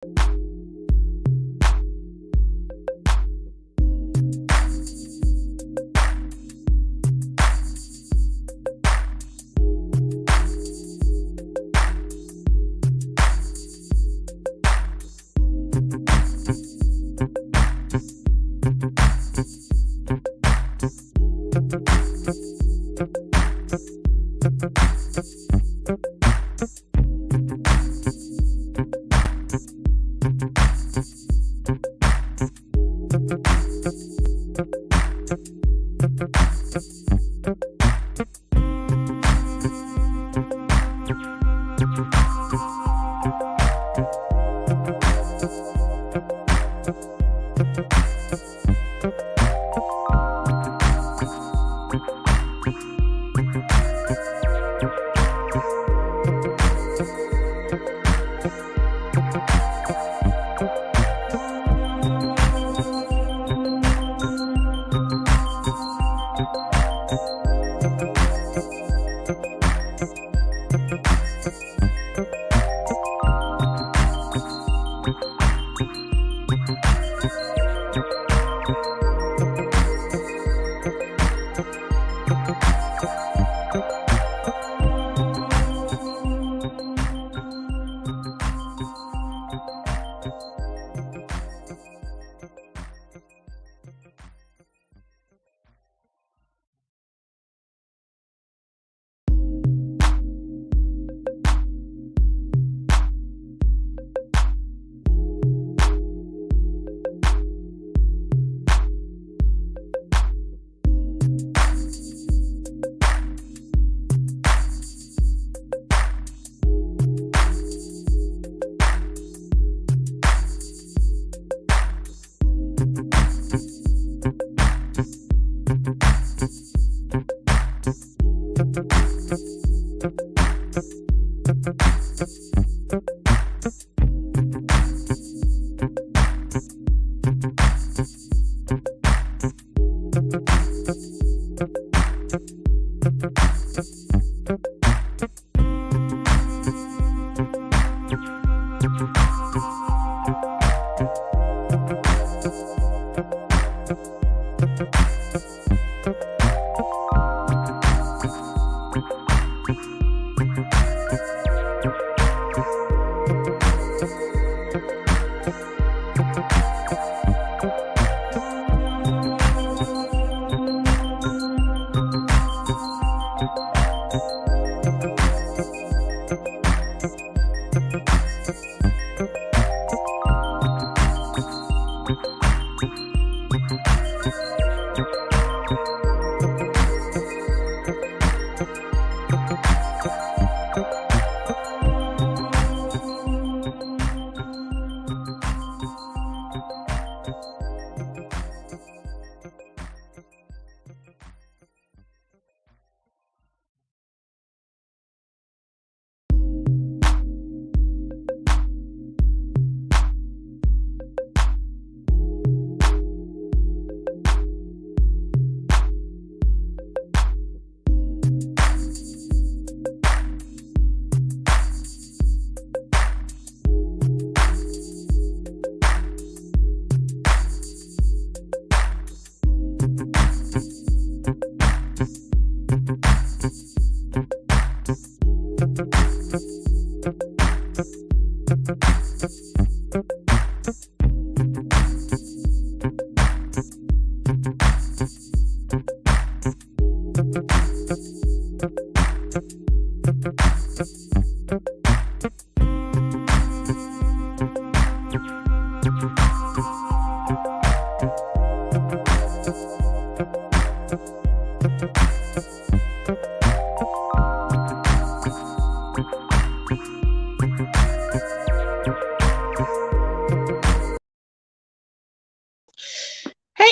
Hey,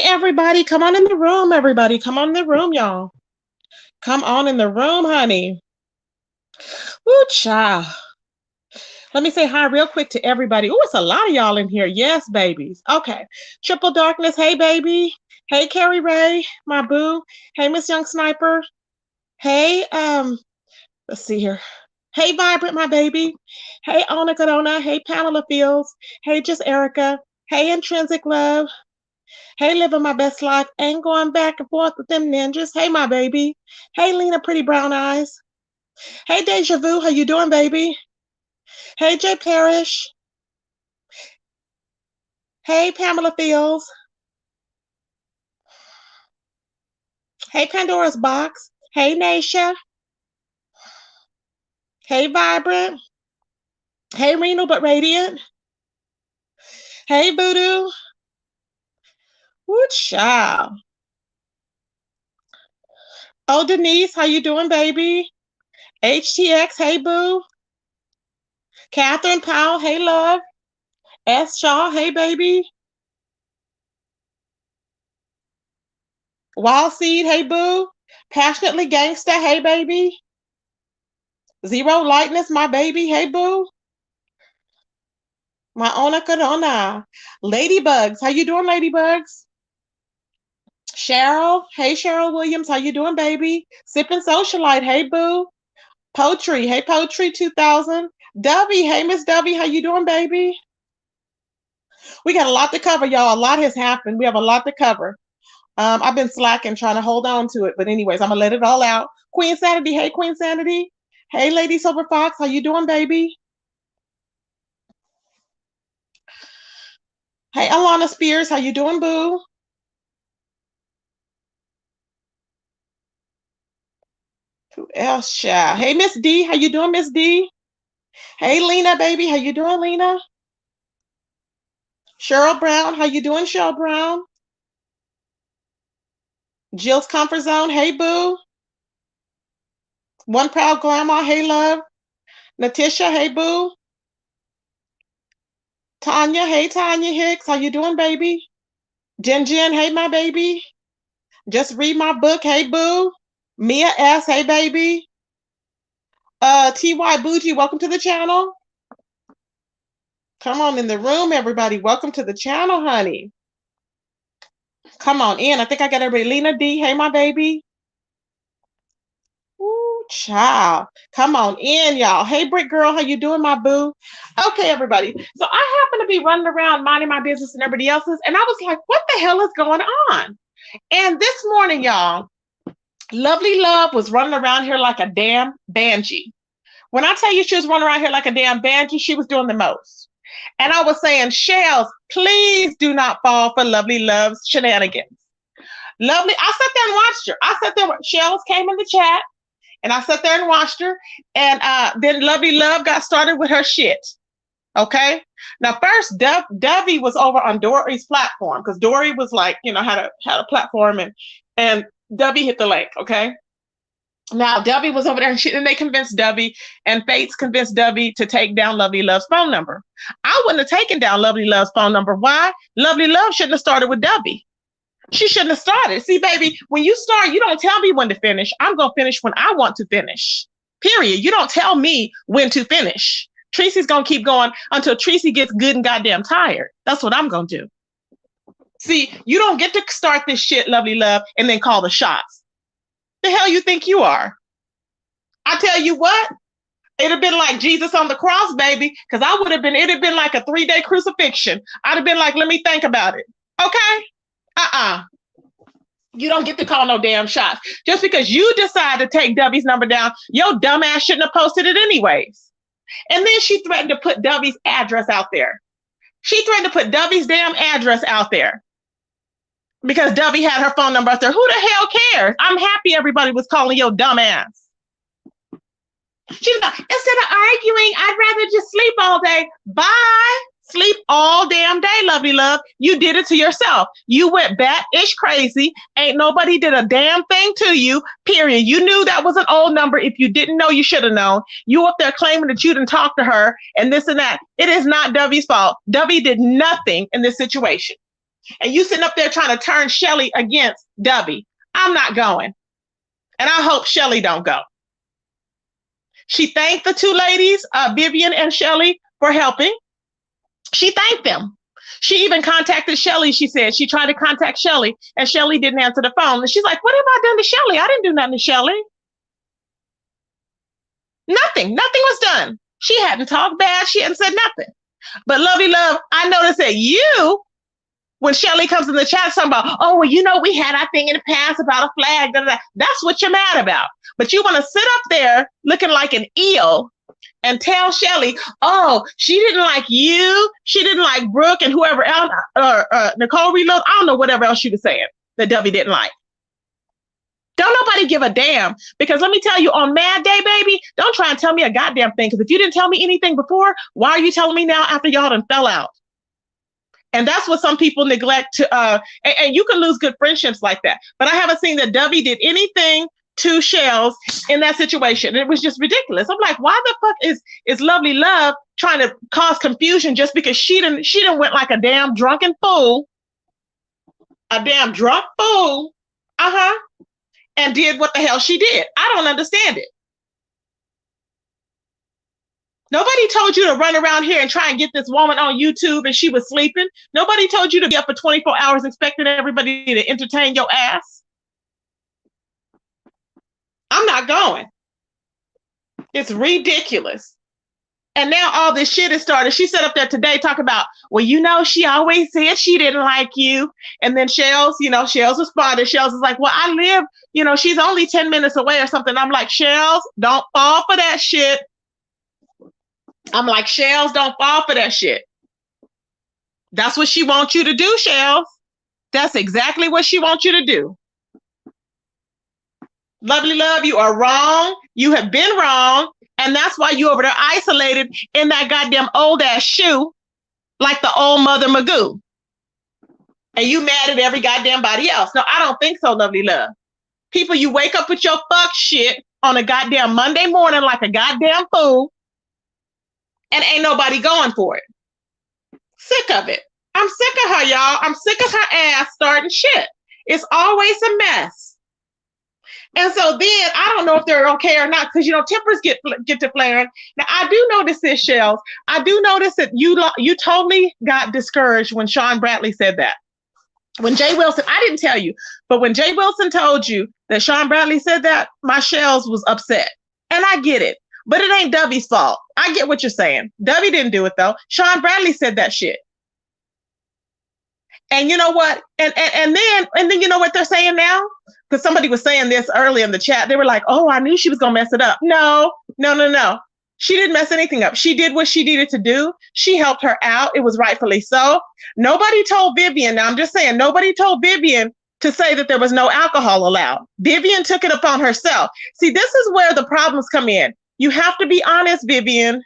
everybody, come on in the room, everybody. Come on in the room, y'all. Come on in the room, honey. Woo, child. Let me say hi real quick to everybody. Ooh, it's a lot of y'all in here. Yes, babies. Okay. Triple Darkness. Hey, baby. Hey, Carrie Ray, my boo. Hey, Miss Young Sniper. Hey, let's see here. Hey, Vibrant, my baby. Hey, Ona Corona. Hey, Pamela Fields. Hey, Just Erica. Hey, Intrinsic Love. Hey, living my best life. Ain't going back and forth with them ninjas. Hey, my baby. Hey, Lena, pretty brown eyes. Hey, Deja Vu. How you doing, baby? Hey, Jay Parrish. Hey, Pamela Fields. Hey, Pandora's Box. Hey, Nasha. Hey, Vibrant. Hey, Renal but Radiant. Hey, Voodoo. Woo, child. Oh, Denise, how you doing, baby? HTX, hey, boo. Catherine Powell, hey, love. S. Shaw, hey, baby. Wild Seed, hey, boo. Passionately Gangsta, hey, baby. Zero Lightness, my baby, hey, boo. My Ona Corona. Ladybugs, how you doing, Ladybugs? Cheryl, hey, Cheryl Williams, how you doing, baby? Sipping Socialite, hey, boo. Poetry, hey, Poetry 2000. Dovey, hey, Miss Dovey, how you doing, baby? We got a lot to cover, y'all. A lot has happened. We have a lot to cover. I've been slacking, trying to hold on to it. But anyways, I'm gonna let it all out. Queen Sanity, hey Queen Sanity. Hey Lady Silver Fox, how you doing, baby? Hey Alana Spears, how you doing, boo? Who else, child? Hey Miss D, how you doing, Miss D? Hey Lena, baby, how you doing, Lena? Cheryl Brown, how you doing, Cheryl Brown? Jill's Comfort Zone, hey boo. One Proud Grandma, hey love. Natisha, hey boo. Tanya, hey Tanya Hicks, how you doing, baby? Jen Jen, hey my baby. Just read my book, hey boo. Mia S, hey baby. TY Bougie, welcome to the channel. Come on in the room, everybody. Welcome to the channel, honey. Come on in. I think I got everybody. Lena D, hey my baby. Ooh, child. Come on in, y'all. Hey, Brick Girl, how you doing, my boo? Okay, everybody. So I happen to be running around minding my business and everybody else's, and I was like, what the hell is going on? And this morning, y'all, Lovely Love was running around here like a damn banshee. When I tell you she was running around here like a damn banshee, she was doing the most. And I was saying, Shells, please do not fall for Lovely Love's shenanigans. Lovely, I sat there and watched her. I sat there, Shells came in the chat, and I sat there and watched her. And then Lovely Love got started with her shit. Okay. Now, first, Dovey was over on Dory's platform because Dory was like, had a platform, and Dovey hit the lake. Okay. Now, Dovey was over there, and they convinced Dovey, and Fates convinced Dovey to take down Lovely Love's phone number. I wouldn't have taken down Lovely Love's phone number. Why? Lovely Love shouldn't have started with Dovey. She shouldn't have started. See, baby, when you start, you don't tell me when to finish. I'm going to finish when I want to finish. Period. You don't tell me when to finish. Tracy's going to keep going until Tracy gets good and goddamn tired. That's what I'm going to do. See, you don't get to start this shit, Lovely Love, and then call the shots. The hell you think you are? I tell you what, it'd have been like Jesus on the cross, baby, because it'd have been like a 3-day crucifixion. I'd have been like, let me think about it. Okay? You don't get to call no damn shots. Just because you decide to take Dovey's number down, your dumb ass shouldn't have posted it anyways. And then she threatened to put Dovey's address out there. She threatened to put Dovey's damn address out there because Dovey had her phone number out there. Who the hell cares? I'm happy everybody was calling your dumb ass. She's like, instead of arguing, I'd rather just sleep all day. Bye. Sleep all damn day, Lovely Love. You did it to yourself. You went bat-ish crazy. Ain't nobody did a damn thing to you, period. You knew that was an old number. If you didn't know, you should have known. You up there claiming that you didn't talk to her and this and that. It is not Dovey's fault. Dovey did nothing in this situation. And you sitting up there trying to turn Shelly against Dovey. I'm not going. And I hope Shelly don't go. She thanked the two ladies, Vivian and Shelly, for helping. She thanked them. She even contacted Shelly. She said she tried to contact Shelly, and Shelly didn't answer the phone. And she's like, what have I done to Shelly? I didn't do nothing to Shelly. Nothing was done. She hadn't talked bad. She hadn't said nothing. But Lovely Love, I noticed that you, when Shelly comes in the chat talking about, oh, well, you know, we had our thing in the past about a flag. Da, da, da. That's what you're mad about. But you want to sit up there looking like an eel and tell Shelly, oh, she didn't like you. She didn't like Brooke and whoever else, or Nicole Reload. I don't know, whatever else she was saying that Dovey didn't like. Don't nobody give a damn, because let me tell you, on Mad Day, baby, don't try and tell me a goddamn thing, because if you didn't tell me anything before, why are you telling me now after y'all done fell out? And that's what some people neglect to, and you can lose good friendships like that. But I haven't seen that Dovey did anything to Shells in that situation. It was just ridiculous. I'm like, why the fuck is Lovely Love trying to cause confusion just because she didn't went like a damn drunken fool, a damn drunk fool, and did what the hell she did. I don't understand it. Nobody told you to run around here and try and get this woman on YouTube and she was sleeping. Nobody told you to be up for 24 hours expecting everybody to entertain your ass. I'm not going. It's ridiculous. And now all this shit has started. She sat up there today talking about, well, you know, she always said she didn't like you. And then Shells responded. Shells is like, well, I live, you know, she's only 10 minutes away or something. I'm like, Shells, don't fall for that shit. I'm like, Shells, don't fall for that shit. That's what she wants you to do, Shells. That's exactly what she wants you to do. Lovely Love, you are wrong. You have been wrong. And that's why you over there isolated in that goddamn old ass shoe, like the old Mother Magoo. And you mad at every goddamn body else. No, I don't think so, Lovely Love. People, you wake up with your fuck shit on a goddamn Monday morning like a goddamn fool, and ain't nobody going for it. Sick of it. I'm sick of her, y'all. I'm sick of her ass starting shit. It's always a mess. And so then I don't know if they're okay or not, because, you know, tempers get to flaring. Now, I do notice this, Shells. I do notice that you totally got discouraged when Sean Bradley said that. When Jay Wilson, I didn't tell you, but when Jay Wilson told you that Sean Bradley said that, my Shells was upset. And I get it, but it ain't Dovey's fault. I get what you're saying. Dovey didn't do it, though. Sean Bradley said that shit. And you know what? And then you know what they're saying now? Because somebody was saying this early in the chat. They were like, oh, I knew she was going to mess it up. No. She didn't mess anything up. She did what she needed to do. She helped her out. It was rightfully so. Nobody told Vivian. Now, I'm just saying, nobody told Vivian to say that there was no alcohol allowed. Vivian took it upon herself. See, this is where the problems come in. You have to be honest, Vivian.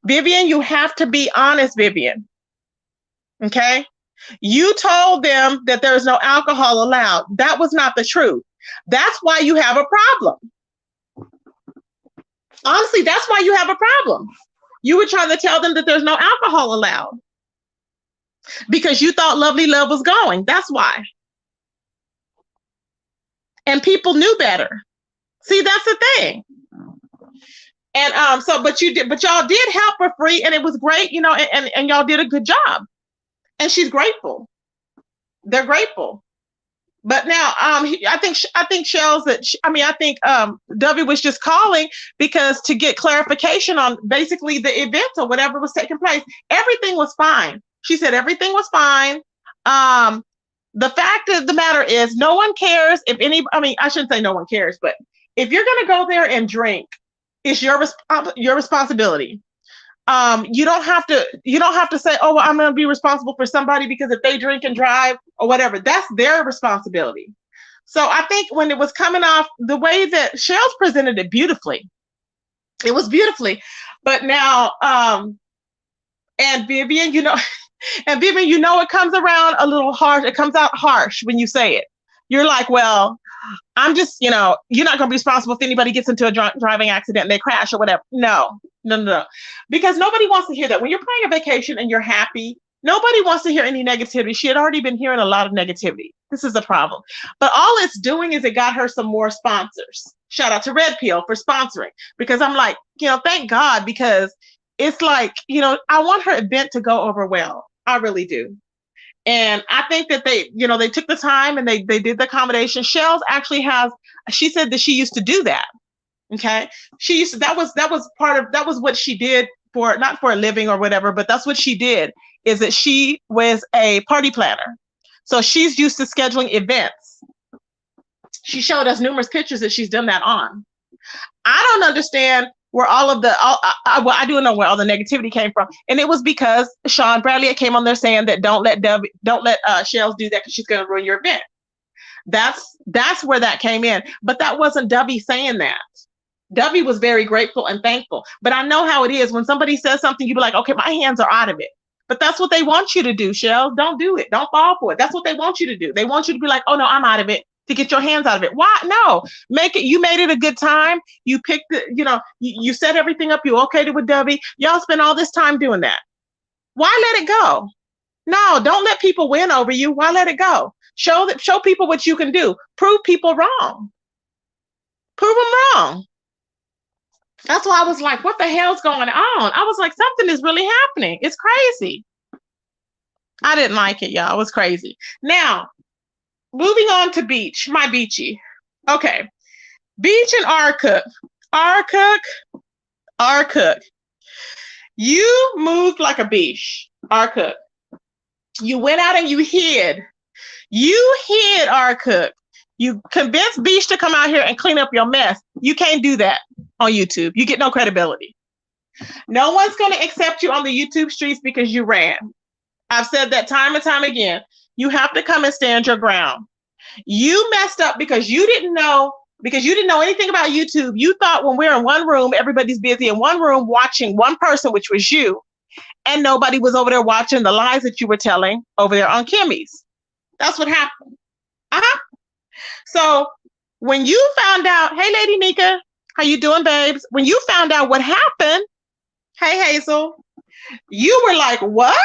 Vivian, you have to be honest, Vivian. Okay? You told them that there's no alcohol allowed. That was not the truth. That's why you have a problem. Honestly, that's why you have a problem. You were trying to tell them that there's no alcohol allowed because you thought Lovely Love was going. That's why. And people knew better. See, that's the thing. And but y'all did help for free, and it was great, you know, and y'all did a good job. And she's grateful. They're grateful. But now, I think Shells I think Dovey was just calling because to get clarification on basically the event or whatever was taking place. Everything was fine. She said everything was fine. The fact of the matter is, no one cares if I shouldn't say no one cares, but if you're going to go there and drink, it's your responsibility. You don't have to say, oh, well, I'm going to be responsible for somebody because if they drink and drive or whatever, that's their responsibility. So I think when it was coming off the way that Shells presented it beautifully, it was beautifully, but now, and Vivian, you know, it comes around a little harsh. It comes out harsh when you say it. You're like, well, I'm just, you know, you're not going to be responsible if anybody gets into a driving accident and they crash or whatever. No. Because nobody wants to hear that. When you're planning a vacation and you're happy, nobody wants to hear any negativity. She had already been hearing a lot of negativity. This is the problem. But all it's doing is it got her some more sponsors. Shout out to Red Pill for sponsoring. Because I'm like, you know, thank God, because it's like, you know, I want her event to go over well. I really do. And I think that they took the time and they did the accommodation. Shells actually she said that she used to do that. Okay. She used to, that was what she did for, not for a living or whatever, but that's what she did, is that she was a party planner. So she's used to scheduling events. She showed us numerous pictures that she's done that on. I don't understand where well, I do know where all the negativity came from. And it was because Sean Bradley came on there saying that don't let Shells do that because she's going to ruin your event. That's where that came in. But that wasn't Dubby saying that. Dubby was very grateful and thankful. But I know how it is. When somebody says something, you be like, okay, my hands are out of it. But that's what they want you to do, Shells. Don't do it. Don't fall for it. That's what they want you to do. They want you to be like, oh no, I'm out of it, to get your hands out of it. Why? No, you made it a good time. You picked the, you set everything up. You okayed it with Dubby. Y'all spent all this time doing that. Why let it go? No, don't let people win over you. Why let it go? Show people what you can do. Prove people wrong. Prove them wrong. That's why I was like, what the hell's going on? I was like, something is really happening. It's crazy. I didn't like it, y'all. It was crazy. Now, moving on to Beach, my Beachy. Okay. Beach and R Cook. You moved like a beach, R Cook. You went out and you hid. You hid, R Cook. You convinced Beach to come out here and clean up your mess. You can't do that on YouTube. You get no credibility. No one's going to accept you on the YouTube streets because you ran. I've said that time and time again. You have to come and stand your ground. You messed up because you didn't know anything about YouTube. You thought when we're in one room, everybody's busy in one room watching one person, which was you, and nobody was over there watching the lies that you were telling over there on Kimmy's. That's what happened. So when you found out, hey, Lady Nika, how you doing, babes? When you found out what happened, hey, Hazel, you were like, what?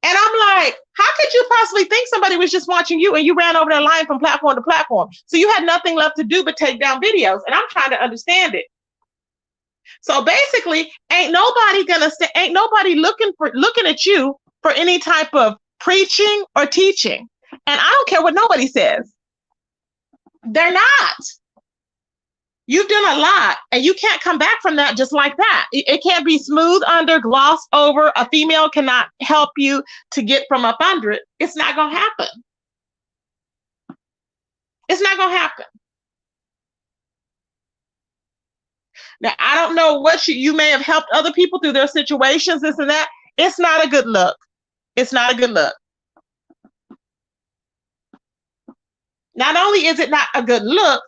And I'm like, how could you possibly think somebody was just watching you and you ran over there lying from platform to platform? So you had nothing left to do but take down videos. And I'm trying to understand it. So basically, ain't nobody looking at you for any type of preaching or teaching. And I don't care what nobody says. They're not. You've done a lot, and you can't come back from that just like that. It can't be smooth under, glossed over. A female cannot help you to get from up under it. It's not going to happen. It's not going to happen. Now, I don't know what you may have helped other people through their situations, this and that. It's not a good look. It's not a good look. Not only is it not a good look,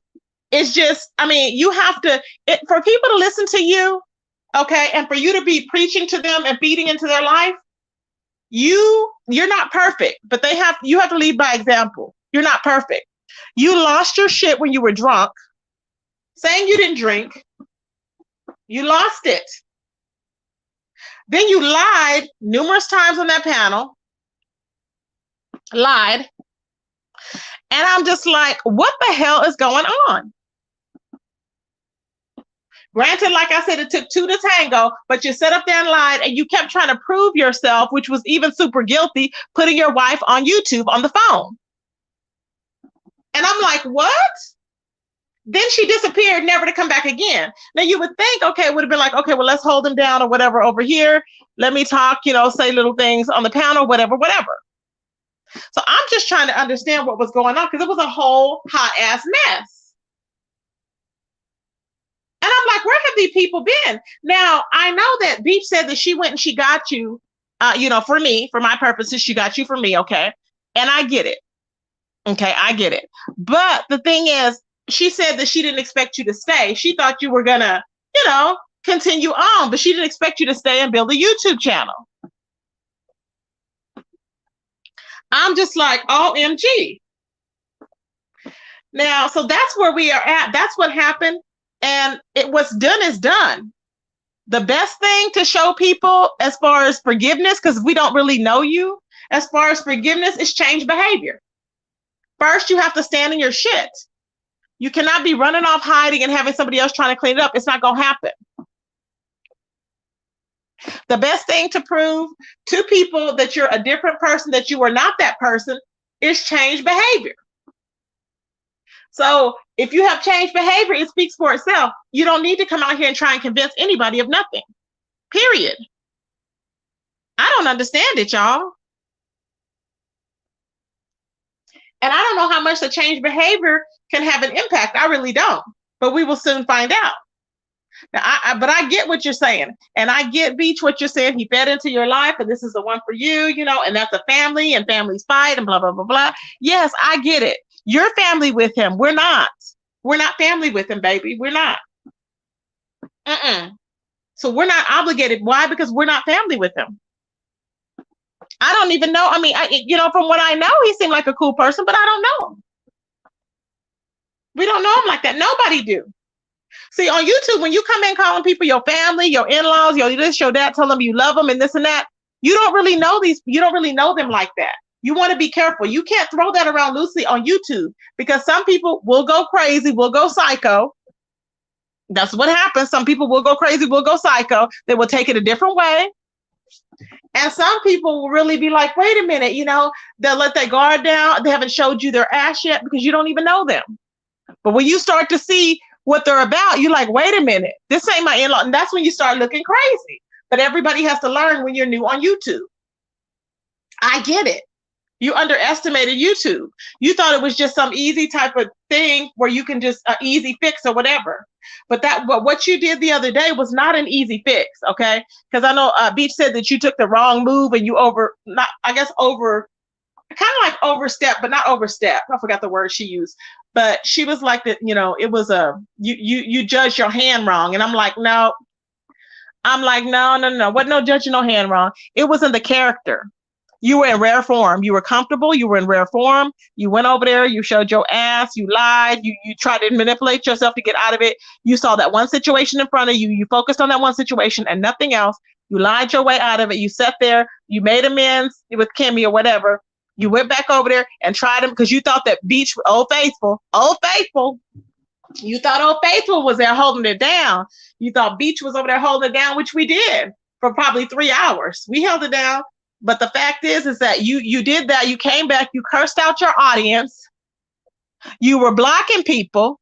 it's just, you have to, for people to listen to you, okay, and for you to be preaching to them and feeding into their life, you're not perfect, but you have to lead by example. You're not perfect. You lost your shit when you were drunk, saying you didn't drink. You lost it. Then you lied numerous times on that panel. Lied. And I'm just like, what the hell is going on? Granted, like I said, it took two to tango, but you sat up there and lied, and you kept trying to prove yourself, which was even super guilty, putting your wife on YouTube on the phone. And I'm like, what? Then she disappeared, never to come back again. Now you would think, okay, it would have been like, okay, well, let's hold him down or whatever over here. Let me talk, say little things on the panel, whatever. So I'm just trying to understand what was going on, because it was a whole hot ass mess. And I'm like, where have these people been? Now, I know that Beach said that she went and she got you, for me, for my purposes, she got you for me, okay? And I get it. Okay, I get it. But the thing is, she said that she didn't expect you to stay. She thought you were going to, continue on, but she didn't expect you to stay and build a YouTube channel. I'm just like, OMG. Now, so that's where we are at. That's what happened. And what's done is done. The best thing to show people as far as forgiveness, because we don't really know you, as far as forgiveness, is change behavior. First, you have to stand in your shit. You cannot be running off, hiding, and having somebody else trying to clean it up. It's not going to happen. The best thing to prove to people that you're a different person, that you are not that person, is change behavior. So if you have changed behavior, it speaks for itself. You don't need to come out here and try and convince anybody of nothing. Period. I don't understand it, y'all. And I don't know how much the change behavior can have an impact. I really don't. But we will soon find out. Now, but I get what you're saying. And I get, Beach, what you're saying. He fed into your life, and this is the one for you, you know, and that's a family, and families fight, and blah, blah, blah, blah. Yes, I get it. You're family with him. We're not. We're not family with him, baby. We're not. So we're not obligated. Why? Because we're not family with him. I don't even know. I mean, from what I know, he seemed like a cool person, but I don't know him. We don't know him like that. Nobody do. See, on YouTube, when you come in calling people your family, your in-laws, your this, your that, tell them you love them and this and that, you don't really know them like that. You want to be careful. You can't throw that around loosely on YouTube, because some people will go crazy, will go psycho. That's what happens. Some people will go crazy, will go psycho. They will take it a different way. And some people will really be like, wait a minute, they'll let their guard down. They haven't showed you their ass yet because you don't even know them. But when you start to see what they're about, you're like, wait a minute, this ain't my in-law. And that's when you start looking crazy. But everybody has to learn when you're new on YouTube. I get it. You underestimated YouTube. You thought it was just some easy type of thing where you can just easy fix or whatever. But what you did the other day was not an easy fix, okay? Because I know Beach said that you took the wrong move and you kind of like overstep, but not overstep. I forgot the word she used. But she was like that, it was you judged your hand wrong. And I'm like, no. No. What? No judging no hand wrong. It was in the character. You were in rare form. You were comfortable. You were in rare form. You went over there. You showed your ass. You lied. You tried to manipulate yourself to get out of it. You saw that one situation in front of you. You focused on that one situation and nothing else. You lied your way out of it. You sat there. You made amends with Kimmy or whatever. You went back over there and tried him because you thought that Beach, Old Faithful. You thought Old Faithful was there holding it down. You thought Beach was over there holding it down, which we did for probably 3 hours. We held it down. But the fact is that you did that. You came back. You cursed out your audience. You were blocking people.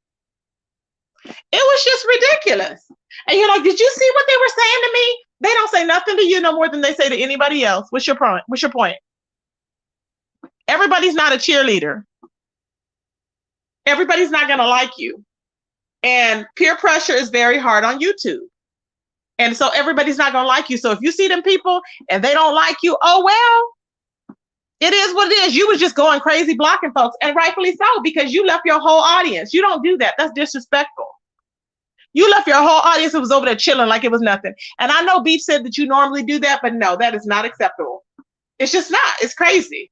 It was just ridiculous. And you're like, did you see what they were saying to me? They don't say nothing to you no more than they say to anybody else. What's your point? Everybody's not a cheerleader. Everybody's not going to like you. And peer pressure is very hard on YouTube. And so everybody's not going to like you. So if you see them people and they don't like you, oh, well, it is what it is. You was just going crazy blocking folks, and rightfully so, because you left your whole audience. You don't do that. That's disrespectful. You left your whole audience who was over there chilling like it was nothing. And I know Beach said that you normally do that, but no, that is not acceptable. It's just not. It's crazy.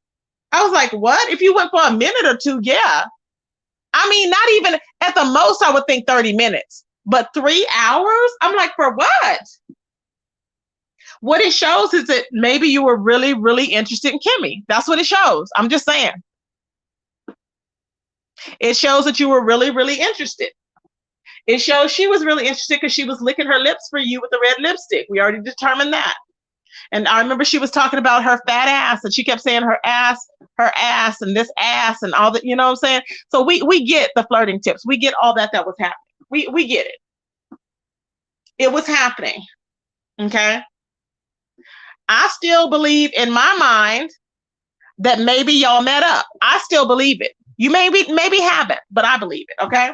I was like, what? If you went for a minute or two, yeah. I mean, not even at the most, I would think 30 minutes. But 3 hours? I'm like, for what? What it shows is that maybe you were really, really interested in Kimmy. That's what it shows. I'm just saying. It shows that you were really, really interested. It shows she was really interested because she was licking her lips for you with the red lipstick. We already determined that. And I remember she was talking about her fat ass, and she kept saying her ass, and this ass, and all that, you know what I'm saying? So we get the flirting tips. We get all that was happening. We get it. It was happening. Okay. I still believe in my mind that maybe y'all met up. I still believe it. You maybe haven't, but I believe it. Okay.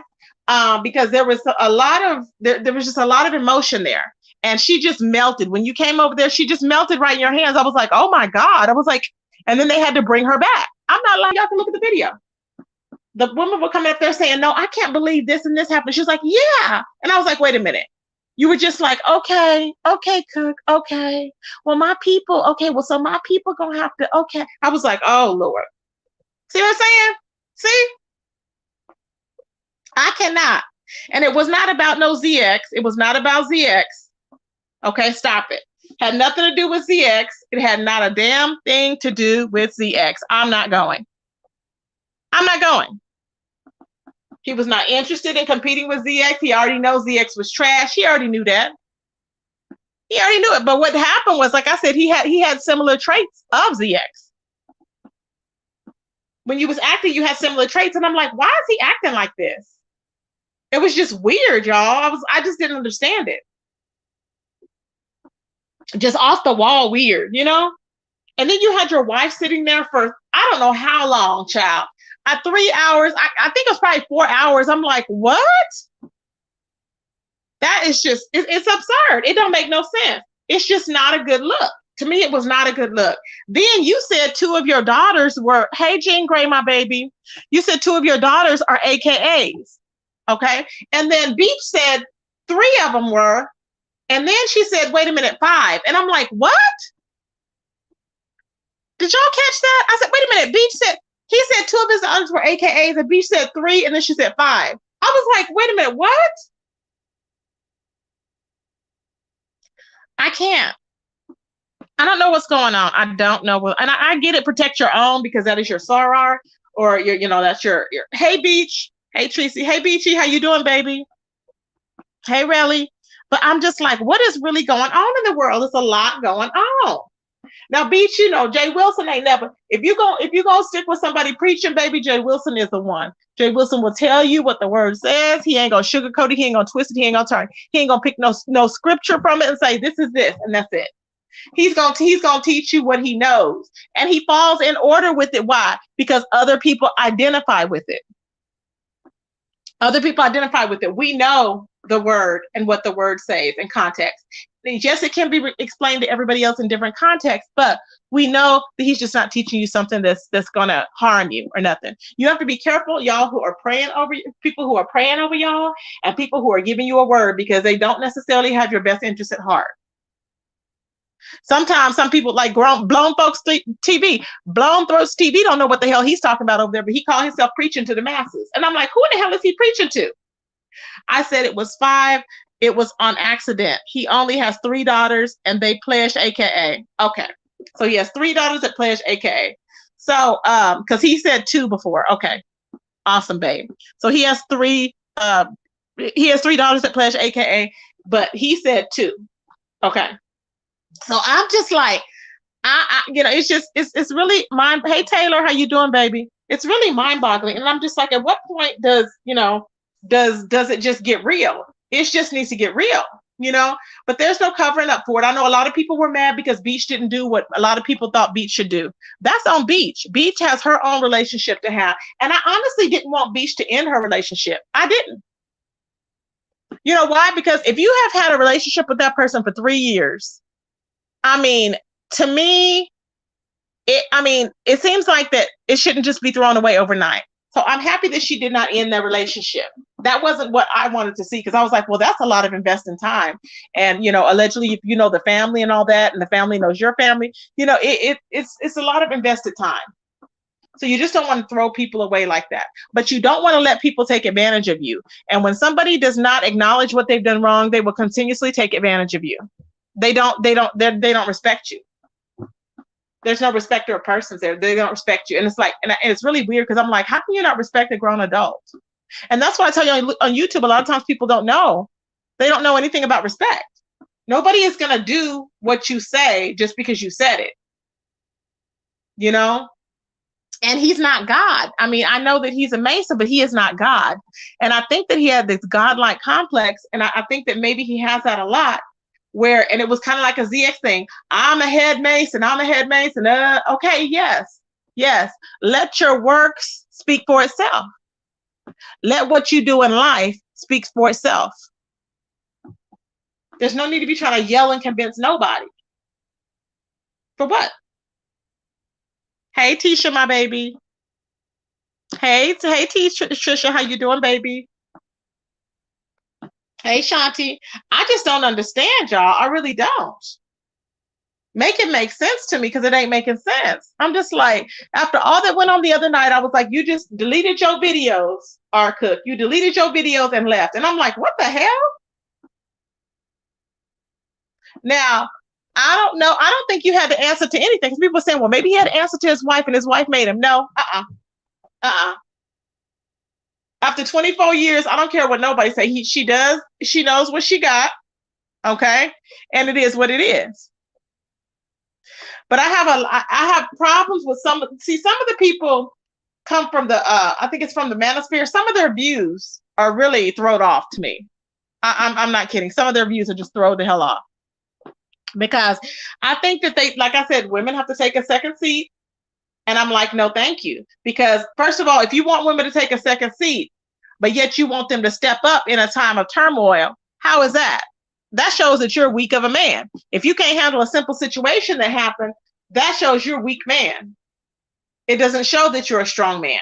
Because there was a lot of there was just a lot of emotion there. And she just melted. When you came over there, she just melted right in your hands. I was like, oh my God. I was like, and then they had to bring her back. I'm not lying. Y'all can look at the video. The woman would come up there saying, no, I can't believe this and this happened. She was like, yeah. And I was like, wait a minute. You were just like, okay, Cook, okay. Well, my people, okay, well, so my people gonna have to, okay. I was like, oh, Lord. See what I'm saying? See? I cannot. And it was not about no ZX. It was not about ZX. Okay, stop it. Had nothing to do with ZX. It had not a damn thing to do with ZX. I'm not going. He was not interested in competing with ZX. He already knows ZX was trash. He already knew that. He already knew it. But what happened was, like I said, he had similar traits of ZX. When you was acting, you had similar traits. And I'm like, why is he acting like this? It was just weird, y'all. I just didn't understand it. Just off the wall weird, you know? And then you had your wife sitting there for, I don't know how long, child. At 3 hours, I think it was probably 4 hours. I'm like, what? That is just, it's absurd. It don't make no sense. It's just not a good look. To me, it was not a good look. Then you said two of your daughters were, hey, Jean Grey, my baby. You said two of your daughters are AKAs. Okay. And then Beach said 3 of them were. And then she said, wait a minute, 5. And I'm like, what? Did y'all catch that? I said, wait a minute. Beach said, he said 2 of his daughters were AKAs, and Beach said 3, and then she said 5. I was like, wait a minute, what? I can't. I don't know what's going on. I don't know what, and I get it. Protect your own because that is your soror, or your, you know, that's your. Hey Beach, hey Tracy, hey Beachy, how you doing, baby? Hey Relly. But I'm just like, what is really going on in the world? There's a lot going on. Now, Beach, you know, Jay Wilson ain't never. If you gonna stick with somebody preaching, baby, Jay Wilson is the one. Jay Wilson will tell you what the word says. He ain't gonna sugarcoat it. He ain't gonna twist it. He ain't gonna turn. He ain't gonna pick no scripture from it and say this is this and that's it. He's gonna teach you what he knows, and he falls in order with it. Why? Because other people identify with it. Other people identify with it. We know the word and what the word says in context. Yes, it can be explained to everybody else in different contexts, but we know that he's just not teaching you something that's gonna harm you or nothing. You have to be careful, y'all, who are praying over you, people who are praying over y'all, and people who are giving you a word because they don't necessarily have your best interest at heart. Sometimes some people like Blown Folks TV, Blown Throats TV don't know what the hell he's talking about over there, but he called himself preaching to the masses. And I'm like, who in the hell is he preaching to? I said it was 5. It was on accident. He only has 3 daughters and they pledged AKA. Okay. So he has 3 daughters that pledged AKA. So, because he said 2 before. Okay. Awesome, babe. So he has 3 daughters that pledged AKA, but he said 2. Okay. So I'm just like, you know, it's really mind. Hey Taylor, how you doing, baby? It's really mind boggling. And I'm just like, at what point does it just get real? It just needs to get real, you know, but there's no covering up for it. I know a lot of people were mad because Beach didn't do what a lot of people thought Beach should do. That's on Beach. Beach has her own relationship to have. And I honestly didn't want Beach to end her relationship. I didn't. You know why? Because if you have had a relationship with that person for 3 years, I mean, to me, it seems like that it shouldn't just be thrown away overnight. So I'm happy that she did not end that relationship. That wasn't what I wanted to see, because I was like, well, that's a lot of investing time. And, you know, allegedly, if you know the family and all that, and the family knows your family, you know, it's a lot of invested time. So you just don't want to throw people away like that. But you don't want to let people take advantage of you. And when somebody does not acknowledge what they've done wrong, they will continuously take advantage of you. They don't respect you. There's no respecter of persons there. They don't respect you. And it's like, and it's really weird because I'm like, how can you not respect a grown adult? And that's why I tell you on YouTube, a lot of times people don't know. They don't know anything about respect. Nobody is going to do what you say just because you said it. You know? And he's not God. I mean, I know that he's a Mason, but he is not God. And I think that he had this godlike complex. And I think that maybe he has that a lot. And it was kind of like a ZX thing. I'm a head Mason. Okay, yes. Let your works speak for itself. Let what you do in life speak for itself. There's no need to be trying to yell and convince nobody. For what? Hey, Tisha, my baby. Hey, Trisha, how you doing, baby? Hey, Shanti. I just don't understand, y'all. I really don't. Make it make sense to me, because it ain't making sense. I'm just like, after all that went on the other night, I was like, you just deleted your videos, R. Cook. You deleted your videos and left. And I'm like, what the hell? Now, I don't know. I don't think you had to answer to anything. Because people are saying, well, maybe he had to answer to his wife and his wife made him. No, After 24 years, I don't care what nobody say. She does. She knows what she got. Okay. And it is what it is. But I have problems with some of the people come from the I think it's from the manosphere. Some of their views are really thrown off to me. I'm not kidding. Some of their views are just thrown the hell off because I think that they, like I said, women have to take a second seat. And I'm like, no, thank you. Because first of all, if you want women to take a second seat, but yet you want them to step up in a time of turmoil, how is that? That shows that you're weak of a man. If you can't handle a simple situation that happened, that shows you're a weak man. It doesn't show that you're a strong man.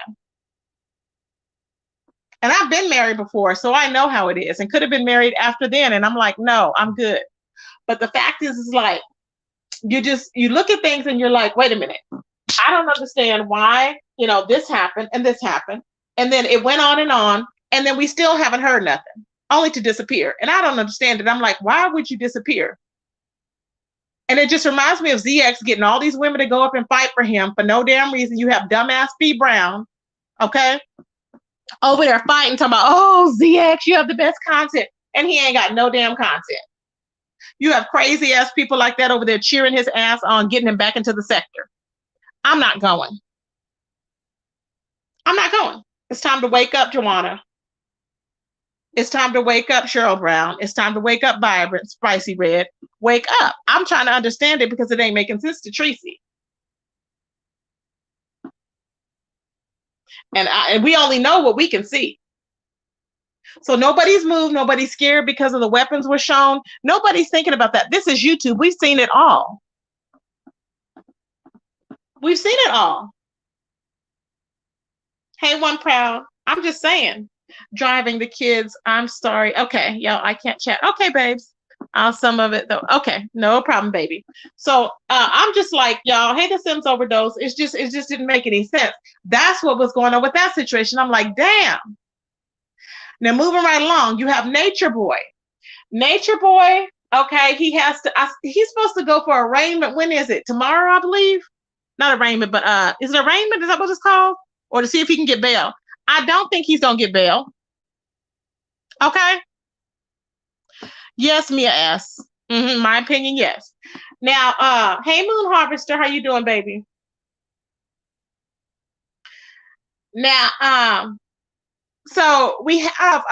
And I've been married before, so I know how it is, and could have been married after then. And I'm like, no, I'm good. But the fact is like, you look at things and you're like, wait a minute. I don't understand why, this happened and this happened. And then it went on, and then we still haven't heard nothing, only to disappear. And I don't understand it. I'm like, why would you disappear? And it just reminds me of ZX getting all these women to go up and fight for him for no damn reason. You have dumbass B Brown, okay, over there fighting, talking about, oh, ZX, you have the best content. And he ain't got no damn content. You have crazy ass people like that over there cheering his ass on, getting him back into the sector. I'm not going. I'm not going. It's time to wake up, Joanna. It's time to wake up, Cheryl Brown. It's time to wake up, Vibrant, Spicy Red. Wake up. I'm trying to understand it because it ain't making sense to Tracy. And we only know what we can see. So nobody's moved. Nobody's scared because of the weapons were shown. Nobody's thinking about that. This is YouTube. We've seen it all. We've seen it all. Hey, One Proud. I'm just saying. Driving the kids. I'm sorry. Okay, y'all, I can't chat. Okay, babes. Some of it though. Okay, no problem, baby. So I'm just like, y'all, hey, the Sims overdose. It just didn't make any sense. That's what was going on with that situation. I'm like, damn. Now moving right along, you have Nature Boy. Nature Boy, okay, he's supposed to go for arraignment. When is it? Tomorrow, I believe. Not arraignment, but is it arraignment? Is that what it's called? Or to see if he can get bail. I don't think he's gonna get bail. Okay. Yes, Mia S. My opinion, yes. Now, hey Moon Harvester, how you doing, baby? Now, so we have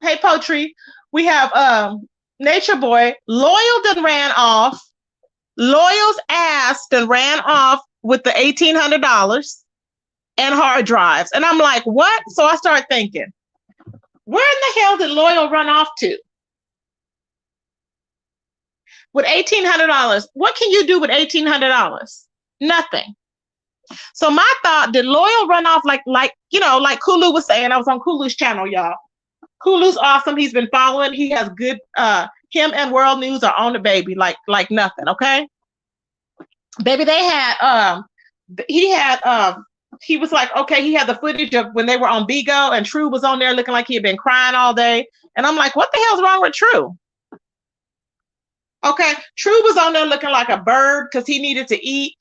hey Poetry, we have Nature Boy. Loyal done ran off. Loyal's ass done ran off with the $1,800 and hard drives. And I'm like, what? So I start thinking, where in the hell did Loyal run off to? With $1,800, what can you do with $1,800? Nothing. So my thought, did Loyal run off like Kulu was saying? I was on Kulu's channel, y'all. Kulu's awesome. He's been following. He has good. Him and World News are on the baby like nothing. Okay, baby. They had he was like, okay, he had the footage of when they were on Bigo and True was on there looking like he had been crying all day. And I'm like, what the hell's wrong with True? Okay, True was on there looking like a bird because he needed to eat.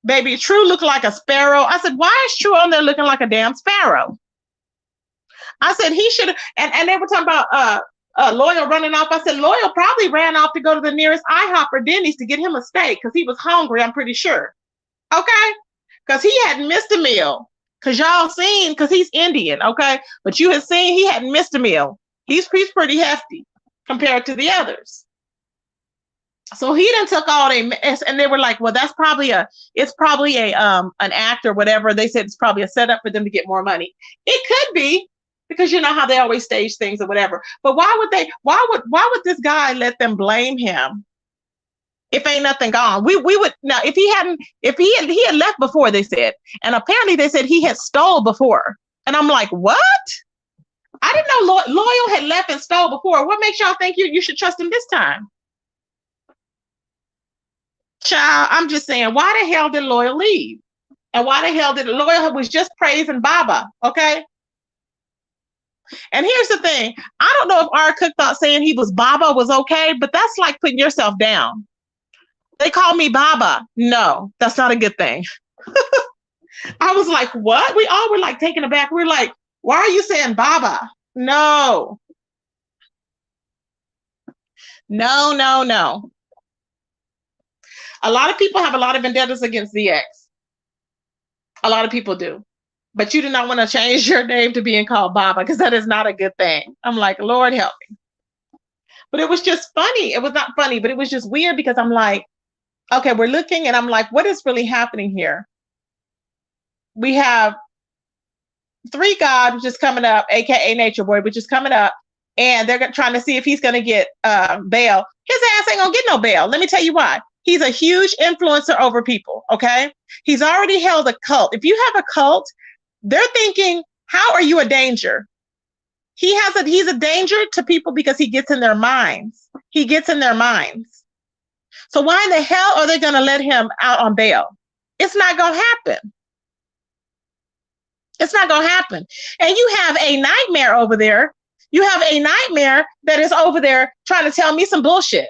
Baby, True looked like a sparrow. I said, why is True on there looking like a damn sparrow? I said he should have, and they were talking about Loyal running off. I said, Loyal probably ran off to go to the nearest IHOP or Denny's to get him a steak because he was hungry, I'm pretty sure. Okay? Because he hadn't missed a meal. Because y'all seen, because he's Indian, okay? But you had seen he hadn't missed a meal. He's pretty hefty compared to the others. So he done took all they mess, and they were like, well, it's probably an act or whatever. They said it's probably a setup for them to get more money. It could be, because you know how they always stage things or whatever. But why would this guy let them blame him if ain't nothing gone? We would now if he had left before, they said, and apparently they said he had stole before. And I'm like, what? I didn't know Loyal had left and stole before. What makes y'all think you should trust him this time? Child, I'm just saying, why the hell did Loyal leave? And why the hell did Loyal was just praising Baba, okay? And here's the thing. I don't know if R. Cook thought saying he was Baba was okay, but that's like putting yourself down. They call me Baba. No, that's not a good thing. I was like, what? We all were like taken aback. We're like, why are you saying Baba? No. No. A lot of people have a lot of vendettas against ZX. A lot of people do. But you do not want to change your name to being called Baba, because that is not a good thing. I'm like, Lord help me. But it was just funny. It was not funny, but it was just weird, because I'm like, okay, we're looking, and I'm like, what is really happening here? We have Three God, which is coming up, aka Nature Boy, which is coming up, and they're trying to see if he's going to get bail. His ass ain't gonna get no bail. Let me tell you why. He's a huge influencer over people. Okay, he's already held a cult. If you have a cult, they're thinking, how are you a danger? He's a danger to people because he gets in their minds. He gets in their minds. So why in the hell are they going to let him out on bail? It's not going to happen. It's not going to happen. And you have a nightmare over there. You have a nightmare that is over there trying to tell me some bullshit.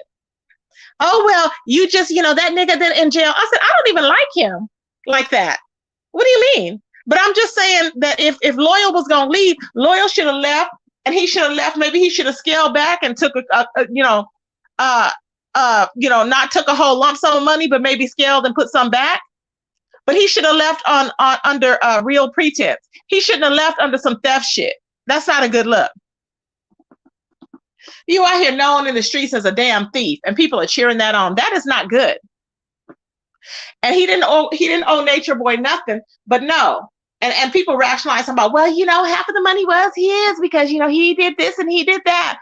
Oh, well, you just, that nigga that in jail. I said, I don't even like him like that. What do you mean? But I'm just saying that if Loyal was going to leave, Loyal should have left, and he should have left. Maybe he should have scaled back and took not took a whole lump sum of money, but maybe scaled and put some back. But he should have left on under real pretense. He shouldn't have left under some theft shit. That's not a good look. You out here known in the streets as a damn thief, and people are cheering that on. That is not good. And he didn't owe Nature Boy nothing, but no. And people rationalize about, well, half of the money was his because, he did this and he did that.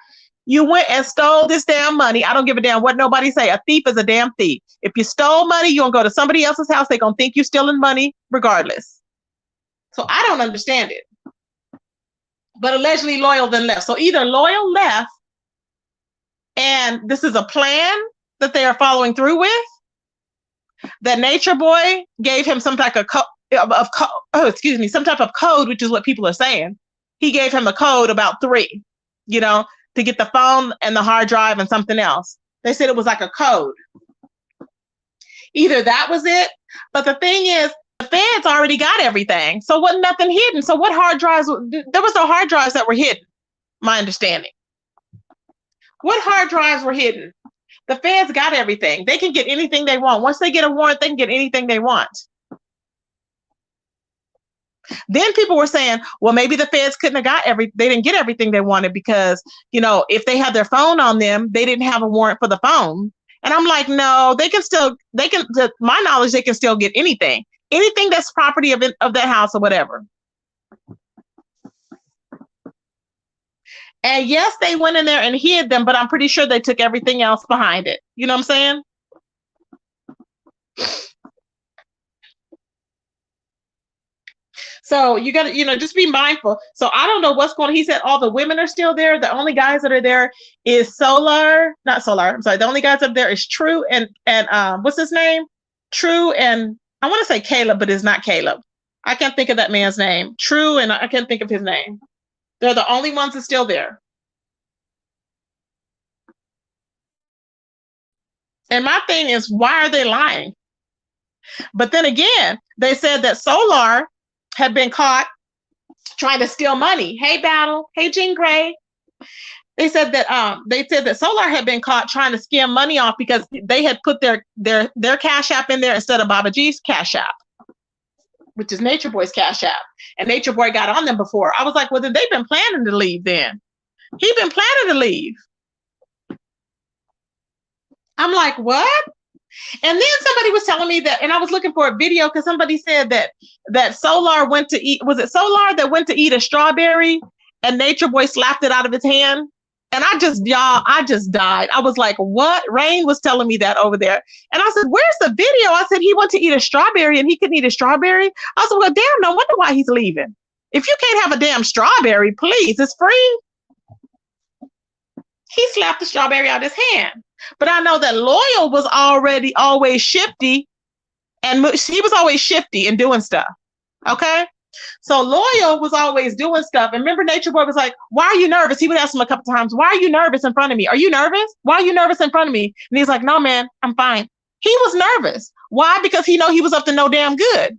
You went and stole this damn money. I don't give a damn what nobody say. A thief is a damn thief. If you stole money, you're going to go to somebody else's house. They're going to think you're stealing money regardless. So I don't understand it. But allegedly Loyal then left. So either Loyal left and this is a plan that they are following through with, that Nature Boy gave him some type of some type of code, which is what people are saying. He gave him a code about 3, to get the phone and the hard drive and something else. They said it was like a code. Either that was it, but the thing is, the feds already got everything. So wasn't nothing hidden. So what hard drives? There was no hard drives that were hidden, my understanding. What hard drives were hidden? The feds got everything. They can get anything they want. Once they get a warrant, they can get anything they want. Then people were saying, well, maybe the feds couldn't have they didn't get everything they wanted because, if they had their phone on them, they didn't have a warrant for the phone. And I'm like, no, to my knowledge, they can still get anything that's property of that house or whatever. And yes, they went in there and hid them, but I'm pretty sure they took everything else behind it. You know what I'm saying? So you got to, just be mindful. So I don't know what's going on. He said all the women are still there. The only guys that are there is Solar. Not Solar. I'm sorry. The only guys up there is True and what's his name? True and I want to say Caleb, but it's not Caleb. I can't think of that man's name. True and I can't think of his name. They're the only ones that's still there. And my thing is, why are they lying? But then again, they said that Solar had been caught trying to steal money. Hey, Battle. Hey, Jean Grey. They said that Solar had been caught trying to scam money off because they had put their Cash App in there instead of Baba G's Cash App, which is Nature Boy's Cash App. And Nature Boy got on them before. I was like, well, then they've been planning to leave then. He'd been planning to leave. I'm like, what? And then somebody was telling me that, and I was looking for a video because somebody said that Solar went to eat, was it Solar that went to eat a strawberry and Nature Boy slapped it out of his hand? And I just died. I was like, what? Rain was telling me that over there. And I said, where's the video? I said, he went to eat a strawberry and he couldn't eat a strawberry. I said, well, damn, no wonder why he's leaving. If you can't have a damn strawberry, please, it's free. He slapped the strawberry out of his hand. But I know that Loyal was already always shifty, and she was always shifty and doing stuff. Okay? So Loyal was always doing stuff. And remember, Nature Boy was like, why are you nervous? He would ask him a couple times, why are you nervous in front of me? Are you nervous? Why are you nervous in front of me? And he's like, no, man, I'm fine. He was nervous. Why? Because he know he was up to no damn good.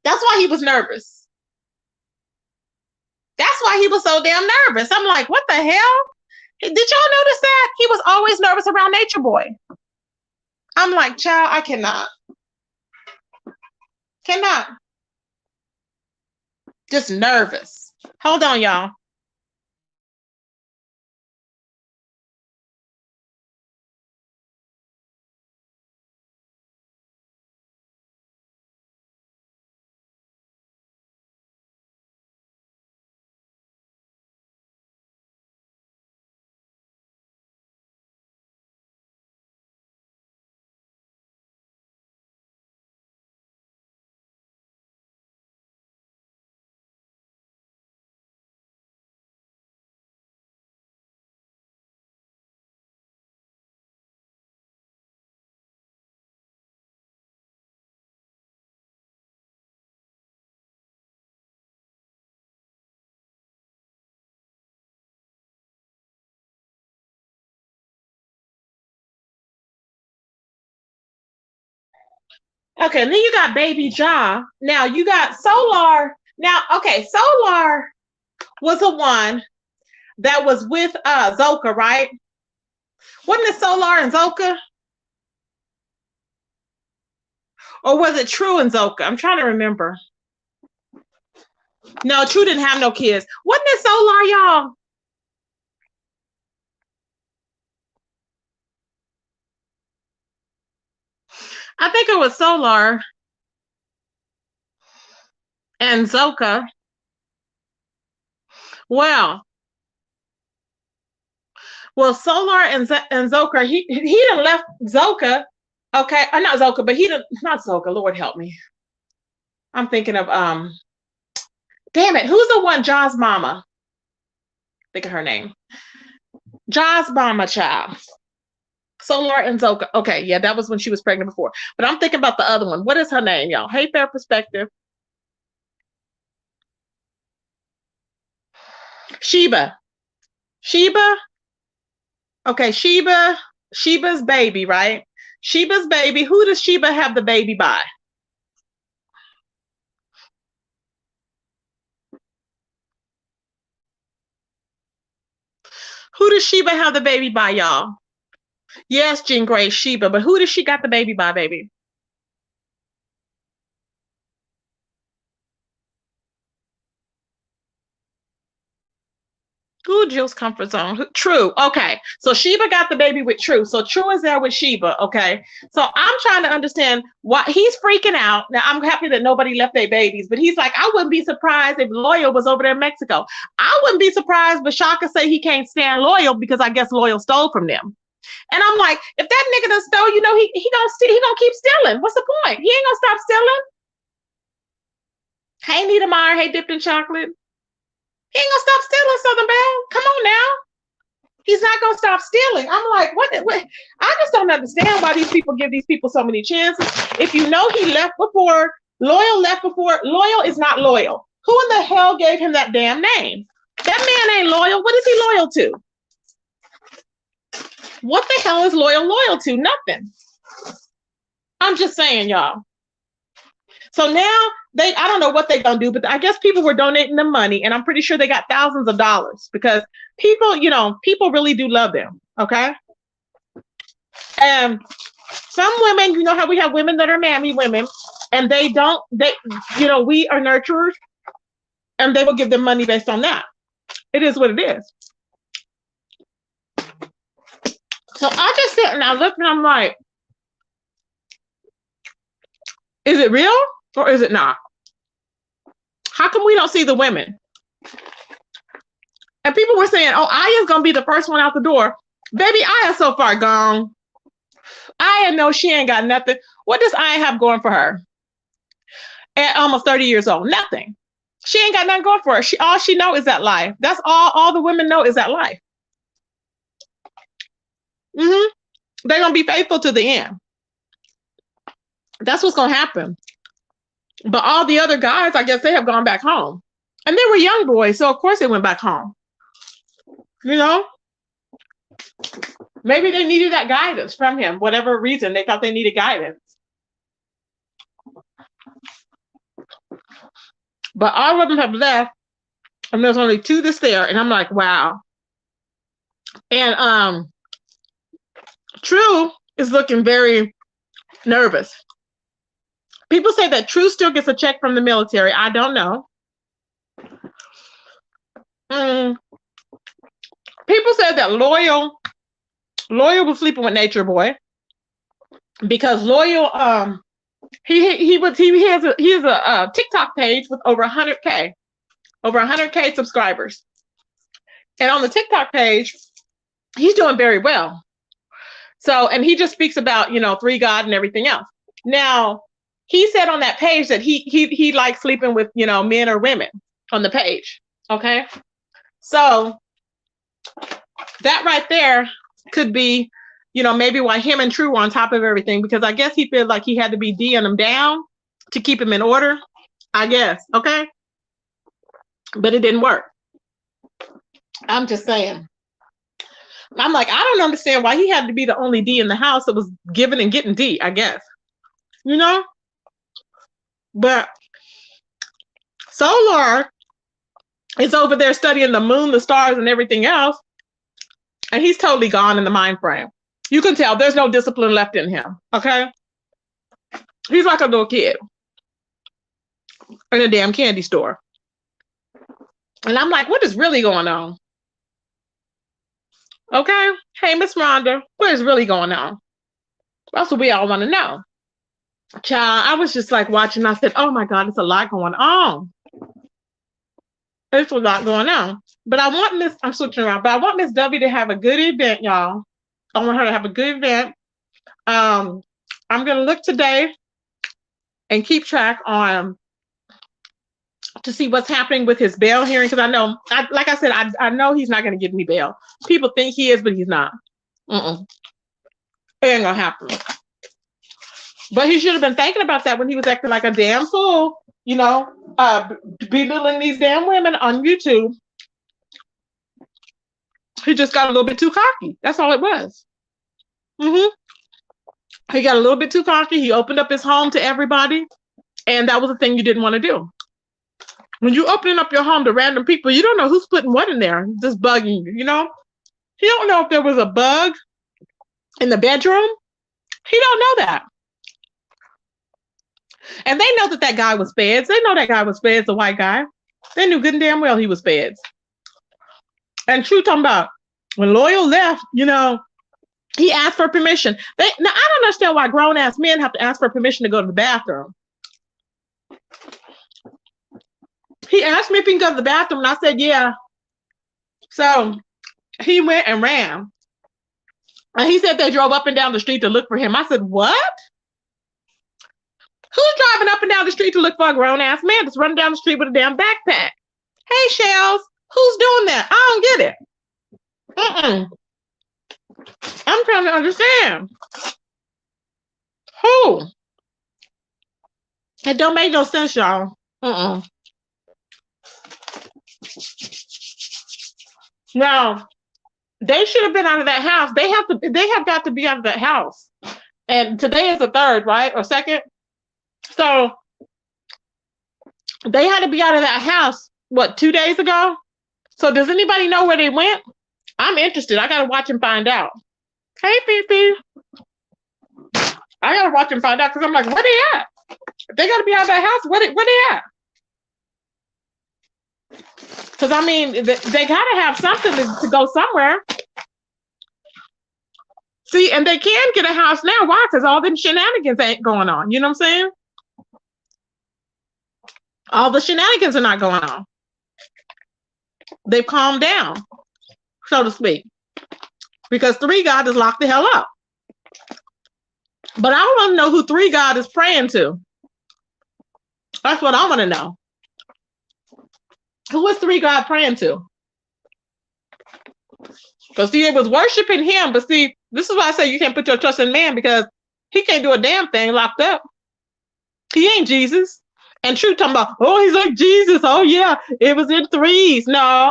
That's why he was nervous. That's why he was so damn nervous. I'm like, what the hell? Did y'all notice that? He was always nervous around Nature Boy. I'm like, child, I cannot. Cannot. Just nervous. Hold on, y'all. Okay, and then you got Baby Ja. Now you got Solar. Now, okay, Solar was the one that was with Zoka, right? Wasn't it Solar and Zoka? Or was it True and Zoka? I'm trying to remember. No, True didn't have no kids. Wasn't it Solar, y'all? I think it was Solar and Zoka. Well, Solar and Zoka, he done left Zoka. Okay, not Zoka, but he done not Zoka. Lord help me. I'm thinking of damn it, who's the one? Ja's mama. Think of her name. Ja's mama child. Solar and Zoka. Okay, yeah, that was when she was pregnant before. But I'm thinking about the other one. What is her name, y'all? Hey, Fair Perspective. Sheba. Sheba. Okay, Sheba. Sheba's baby, right? Sheba's baby. Who does Sheba have the baby by? Who does Sheba have the baby by, y'all? Yes, Jean Grey, Sheba, but who does she got the baby by, baby? Who Jill's comfort zone? True. Okay. So Sheba got the baby with True. So True is there with Sheba. Okay. So I'm trying to understand why he's freaking out. Now I'm happy that nobody left their babies, but he's like, I wouldn't be surprised if Loyal was over there in Mexico. I wouldn't be surprised, but Shaka say he can't stand Loyal because I guess Loyal stole from them. And I'm like, if that nigga done stole, he gonna keep stealing. What's the point? He ain't gonna stop stealing. Hey Nita Meyer, hey Dipped in Chocolate. He ain't gonna stop stealing, Southern Belle. Come on now. He's not gonna stop stealing. I'm like, what? I just don't understand why these people give these people so many chances. If you know he left before, Loyal left before, Loyal is not loyal. Who in the hell gave him that damn name? That man ain't loyal. What is he loyal to? What the hell is loyal to? Nothing. I'm just saying, y'all. So now I don't know what they're gonna do, but I guess people were donating them money, and I'm pretty sure they got thousands of dollars because people really do love them. Okay. And some women, you know how we have women that are mammy women, and they we are nurturers, and they will give them money based on that. It is what it is. So I just sit and I look and I'm like, is it real or is it not? How come we don't see the women? And people were saying, oh, Aya's going to be the first one out the door. Baby, Aya's so far gone. Aya knows she ain't got nothing. What does Aya have going for her? At almost 30 years old, nothing. She ain't got nothing going for her. All she know is that life. That's all the women know is that life. Mm-hmm. They're going to be faithful to the end. That's what's going to happen. But all the other guys, I guess they have gone back home. And they were young boys, so of course they went back home. You know? Maybe they needed that guidance from him. Whatever reason, they thought they needed guidance. But all of them have left, and there's only two that's there. And I'm like, wow. And True is looking very nervous. People say that True still gets a check from the military. I don't know. Mm. People said that Loyal was sleeping with Nature Boy because Loyal he has a TikTok page with over 100K subscribers. And on the TikTok page, he's doing very well. So, and he just speaks about, three God and everything else. Now, he said on that page that he likes sleeping with, men or women on the page. Okay. So that right there could be, maybe why him and True were on top of everything, because I guess he feels like he had to be D'ing him down to keep him in order. I guess. Okay. But it didn't work. I'm just saying. I'm like, I don't understand why he had to be the only D in the house that was giving and getting D, I guess. But Solar is over there studying the moon, the stars, and everything else. And he's totally gone in the mind frame. You can tell there's no discipline left in him. Okay. He's like a little kid in a damn candy store. And I'm like, what is really going on? Okay. Hey, Miss Rhonda, what is really going on? That's what we all want to know. Child, I was just like watching. I said, oh my God, it's a lot going on. There's a lot going on. But I'm switching around, but I want Miss W to have a good event, y'all. I want her to have a good event. I'm going to look today and keep track on to see what's happening with his bail hearing. Because I know, like I said, I know he's not going to give me bail. People think he is, but he's not. It ain't going to happen. But he should have been thinking about that when he was acting like a damn fool, belittling these damn women on YouTube. He just got a little bit too cocky. That's all it was. He got a little bit too cocky. He opened up his home to everybody. And that was the thing you didn't want to do. When you open up your home to random people, you don't know who's putting what in there, just bugging you, You don't know if there was a bug in the bedroom. He don't know that. And they know that guy was feds. They know that guy was feds, the white guy. They knew good and damn well he was feds. And True talking about when Loyal left, he asked for permission. Now, I don't understand why grown-ass men have to ask for permission to go to the bathroom. He asked me if he can go to the bathroom, and I said, yeah. So he went and ran. And he said they drove up and down the street to look for him. I said, what? Who's driving up and down the street to look for a grown-ass man that's running down the street with a damn backpack? Hey, Shells, who's doing that? I don't get it. I'm trying to understand. Who? It don't make no sense, y'all. Now, they should have been out of that house. They have got to be out of that house. And today is the 3rd, right? Or 2nd? So they had to be out of that house, 2 days ago? So does anybody know where they went? I'm interested. I gotta watch and find out. Hey, Fifi. I gotta watch and find out because I'm like, where they at? If they gotta be out of that house, where they at? Because I mean, they gotta have something to go somewhere. See, and they can get a house now. Why? Because all them shenanigans ain't going on. You know what I'm saying? All the shenanigans are not going on. They've calmed down, so to speak. Because 3 God is locked the hell up. But I want to know who 3 God is praying to. That's what I want to know. Who is 3 God praying to? Because see, it was worshiping him. But see, this is why I say you can't put your trust in man, because he can't do a damn thing locked up. He ain't Jesus. And True talking about, oh, he's like Jesus. Oh, yeah, it was in 3s. No,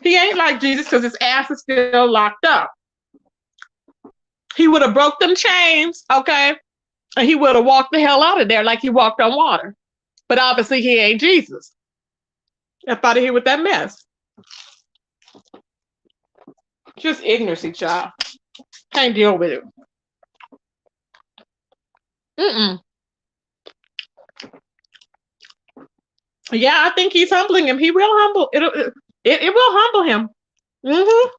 He ain't like Jesus because his ass is still locked up. He would have broke them chains, okay? And he would have walked the hell out of there like he walked on water. But obviously he ain't Jesus. Get out of here with that mess. Just ignorancy, child. Can't deal with it. Mm-mm. Yeah, I think he's humbling him. He will humble. It will humble him. Mm-hmm.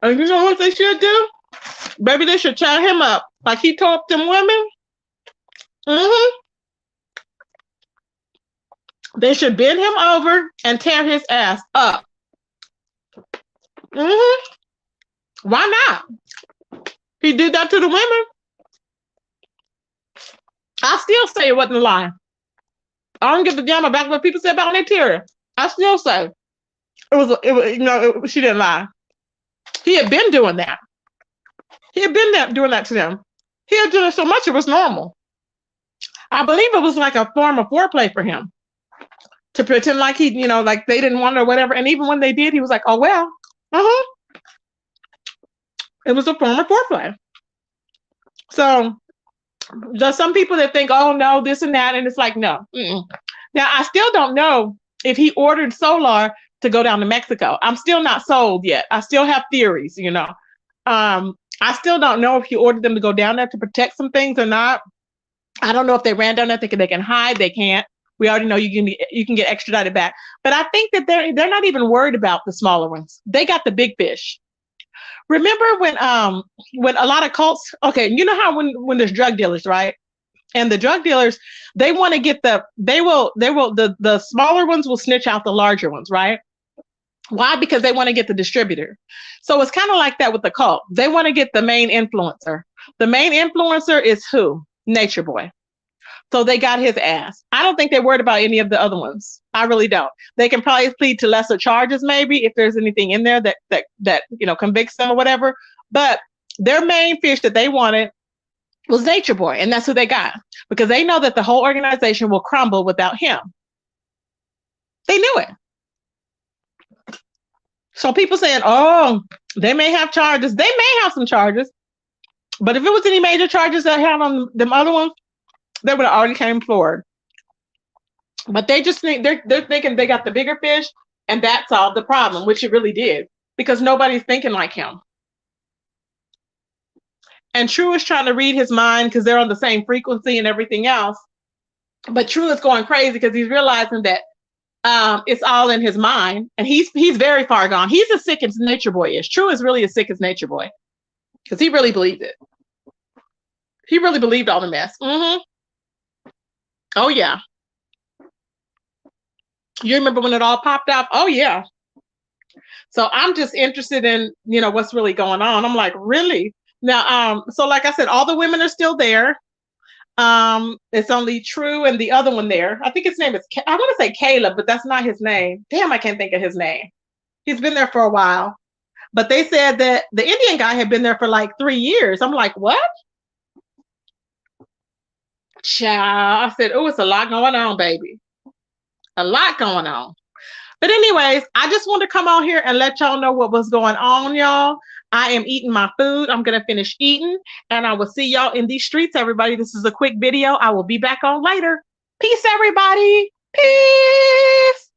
And you know what they should do? Maybe they should tie him up like he told them women. Mm-hmm. They should bend him over and tear his ass up. Mm-hmm. Why not? He did that to the women. I still say it wasn't a lie. I don't give a damn about what people say about Natalia. I still say she didn't lie. He had been doing that. He had been doing that to them. He had done it so much it was normal. I believe it was like a form of foreplay for him to pretend like like they didn't want it or whatever. And even when they did, he was like, "Oh well." Uh-huh. It was a form of foreplay. So there's some people that think, "Oh no, this and that," and it's like, no. Mm-mm. Now I still don't know if he ordered Solar to go down to Mexico. I'm still not sold yet. I still have theories. I still don't know if he ordered them to go down there to protect some things or not. I don't know if they ran down there thinking they can hide. They can't. We already know you can get extradited back. But I think that they're not even worried about the smaller ones. They got the big fish. Remember when a lot of cults, okay, you know how when there's drug dealers, right? And the drug dealers, they want to get the smaller ones will snitch out the larger ones, right? Why? Because they want to get the distributor. So it's kind of like that with the cult. They want to get the main influencer. The main influencer is who? Nature Boy. So they got his ass. I don't think they're worried about any of the other ones. I really don't. They can probably plead to lesser charges, maybe, if there's anything in there that convicts them or whatever. But their main fish that they wanted was Nature Boy, and that's who they got because they know that the whole organization will crumble without him. They knew it. So people saying, "Oh, they may have charges." They may have some charges, but if it was any major charges that had on them other ones, they would have already came forward. But they just think they're thinking they got the bigger fish, and that solved the problem, which it really did, because nobody's thinking like him. And True is trying to read his mind because they're on the same frequency and everything else. But True is going crazy because he's realizing that it's all in his mind, and he's very far gone. He's as sick as Nature Boy is. True is really as sick as Nature Boy because he really believed it. He really believed all the mess. Mm-hmm. Oh yeah. You remember when it all popped up? Oh yeah. So I'm just interested in what's really going on. I'm like, really? Now, so like I said, all the women are still there. It's only True and the other one there. I think his name is I want to say Caleb, but that's not his name. Damn, I can't think of his name. He's been there for a while. But they said that the Indian guy had been there for like 3 years. I'm like, what? Child, I said, oh, it's a lot going on, baby. A lot going on. But anyways, I just want to come on here and let y'all know what was going on, y'all. I am eating my food. I'm going to finish eating, and I will see y'all in these streets, everybody. This is a quick video. I will be back on later. Peace, everybody. Peace.